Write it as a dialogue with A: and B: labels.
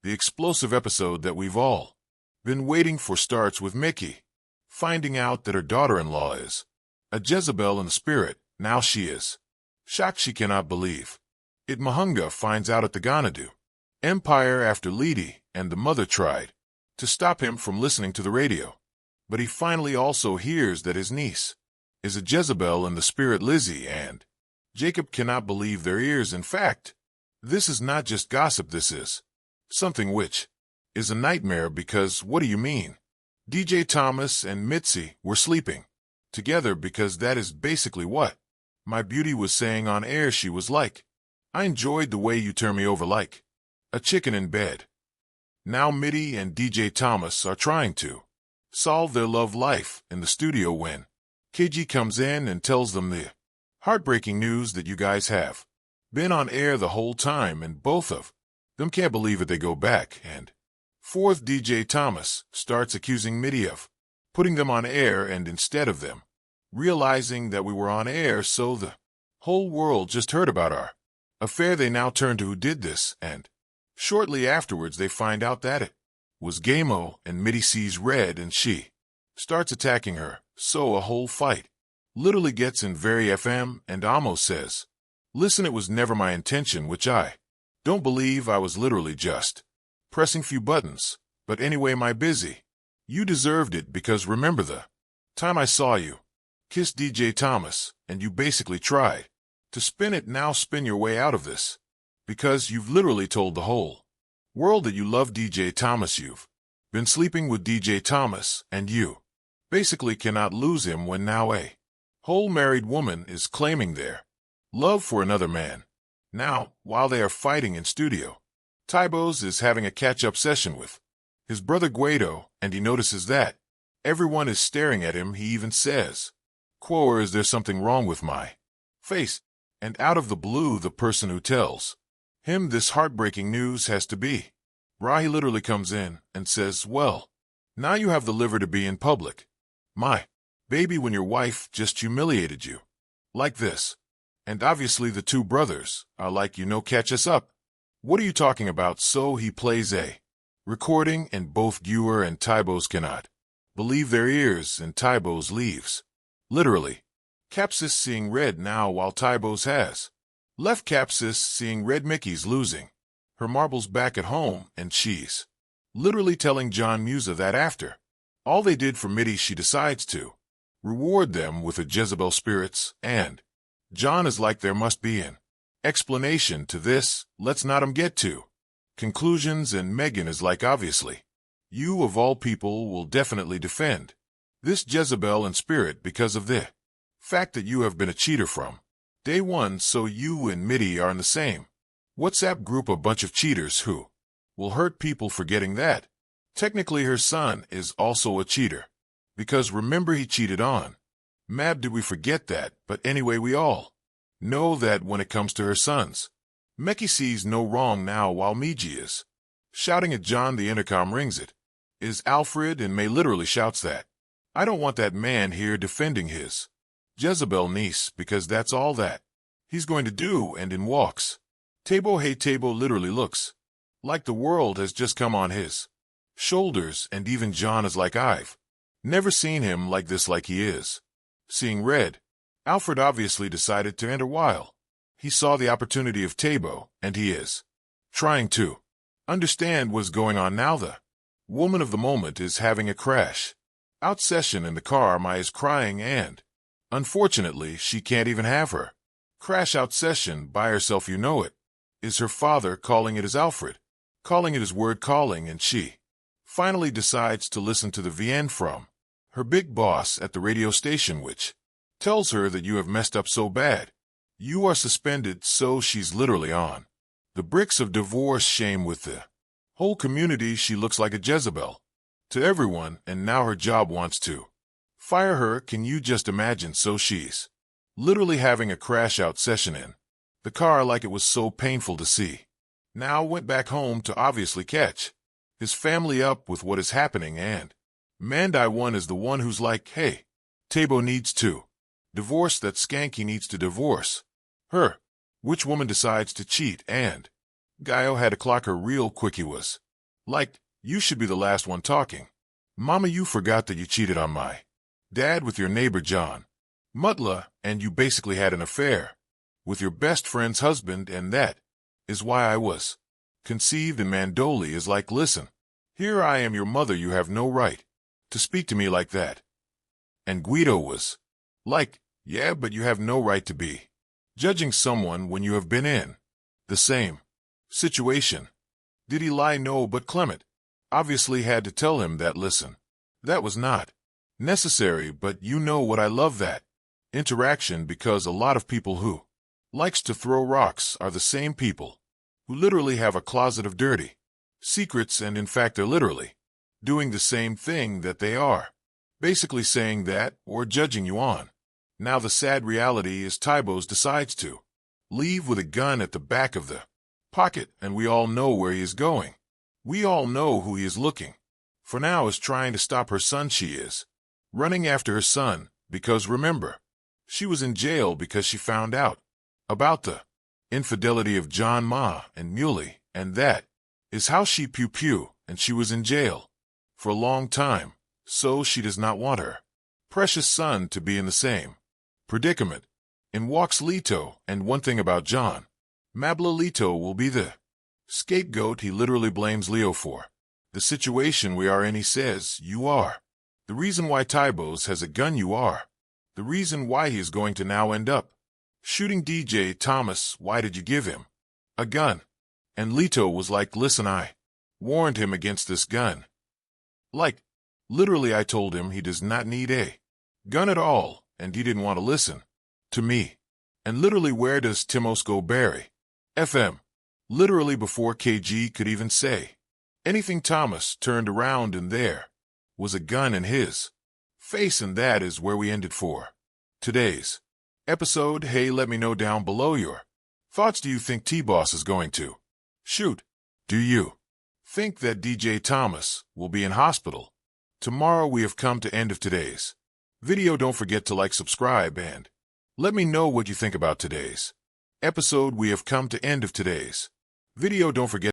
A: The explosive episode that we've all been waiting for starts with Mickey finding out that her daughter-in-law is a Jezebel in the spirit. Now she is shocked she cannot believe it. Mahunga finds out at the Ganadu Empire after Lidi and the mother tried to stop him from listening to the radio. But he finally also hears that his niece is a Jezebel in the spirit. Lizzie and Jacob cannot believe their ears. In fact, this is not just gossip, this is something which is a nightmare, because what do you mean? DJ Thomas and Mitzi were sleeping together, because that is basically what my beauty was saying on air. She was like, I enjoyed the way you turn me over like a chicken in bed. Now Mitty and DJ Thomas are trying to solve their love life in the studio when KG comes in and tells them the heartbreaking news that you guys have been on air the whole time, and both of them can't believe it. They go back and forth. DJ Thomas starts accusing Mitty of putting them on air, and instead of them realizing that we were on air, so the whole world just heard about our affair, they now turn to who did this, and shortly afterwards they find out that it was Gamo, and Mitty sees red and she starts attacking her. So a whole fight literally gets in very FM, and Amo says, listen, it was never my intention, which I don't believe. I was literally just pressing few buttons. But anyway, my busy, you deserved it, because remember the time I saw you kiss DJ Thomas, and you basically tried to spin it. Now spin your way out of this, because you've literally told the whole world that you love DJ Thomas. You've been sleeping with DJ Thomas, and you basically cannot lose him, when now a whole married woman is claiming their love for another man. Now, while they are fighting in studio, Thabo is having a catch-up session with his brother Guido, and he notices that everyone is staring at him. He even says, Quor, is there something wrong with my face? And out of the blue, the person who tells him this heartbreaking news has to be Rahi. Literally comes in and says, well, now you have the liver to be in public, my baby, when your wife just humiliated you like this. And obviously the two brothers are like, catch us up. What are you talking about? So he plays a recording, and both Guer and Thabo cannot believe their ears, and Thabo leaves. Literally, Capsis seeing red now, while Thabo has left Capsis seeing red. Mickey's losing her marbles back at home, and she's literally telling John Musa that after all they did for Mitty, she decides to reward them with a Jezebel spirits, and John is like, there must be an explanation to this. Let's not get to conclusions. And Megan is like, obviously, you of all people will definitely defend this Jezebel in spirit, because of the fact that you have been a cheater from day one. So you and Mitty are in the same WhatsApp group, a bunch of cheaters who will hurt people, forgetting that technically her son is also a cheater, because remember, he cheated on Mab. Did we forget that? But anyway, we all know that when it comes to her sons, Meki sees no wrong now, while Miji is shouting at John. The intercom rings. It is Alfred, and May literally shouts that I don't want that man here defending his Jezebel niece, because that's all that he's going to do. And in walks Thabo. Hey, Thabo literally looks like the world has just come on his shoulders, and even John is like, I've never seen him like this, like he is seeing red. Alfred obviously decided to enter while he saw the opportunity of Thabo, and he is trying to understand what's going on now. The woman of the moment is having a crash out session in the car. Mai is crying, and unfortunately she can't even have her crash out session by herself. It is her father calling. It is Alfred calling. It is word calling, and she finally decides to listen to the VN from her big boss at the radio station, which tells her that you have messed up so bad you are suspended. So she's literally on the bricks of divorce. Shame with the whole community. She looks like a Jezebel to everyone, and now her job wants to fire her. Can you just imagine? So she's literally having a crash out session in the car, like it was so painful to see. Now went back home to obviously catch his family up with what is happening, and Mandai one is the one who's like, hey, Thabo needs to divorce that skank. He needs to divorce her. Which woman decides to cheat, and Gaio had to clock her real quick. He was Like, you should be the last one talking. Mama, you forgot that you cheated on my dad with your neighbor John Mutla, and you basically had an affair with your best friend's husband, and that is why I was conceived in Mandoli. Is like, listen, here I am your mother, you have no right to speak to me like that. And Guido was like, yeah, but you have no right to be judging someone when you have been in the same situation. Did he lie? No, but Clement obviously had to tell him that, listen, that was not necessary, but you know what, I love that interaction, because a lot of people who likes to throw rocks are the same people who literally have a closet of dirty secrets, and in fact are literally doing the same thing that they are basically saying that or judging you on. Now the sad reality is Thabo decides to leave with a gun at the back of the pocket, and we all know where he is going. We all know who he is looking for now, is trying to stop her son. She is running after her son because, remember, she was in jail because she found out about the infidelity of John Ma and Muley, and that is how she pew, and she was in jail for a long time, so she does not want her precious son to be in the same predicament. In walks Lito, and one thing about John Mabla, Lito will be the scapegoat. He literally blames Leo for the situation we are in. He says, you are the reason why Thabo has a gun, you are the reason why he is going to now end up shooting DJ Thomas. Why did you give him a gun? And Lito was like, listen, I warned him against this gun. Like, literally I told him he does not need a gun at all, and he didn't want to listen to me. And literally, where does Timos go? Barry FM. Literally before KG could even say anything, Thomas turned around and there was a gun in his face, and that is where we ended for today's episode. Hey, let me know down below your thoughts. Do you think T-Boss is going to shoot? Do you think that DJ Thomas will be in hospital tomorrow? We have come to end of today's video. Don't forget to like, subscribe, and let me know what you think about today's episode. We have come to end of today's video. Don't forget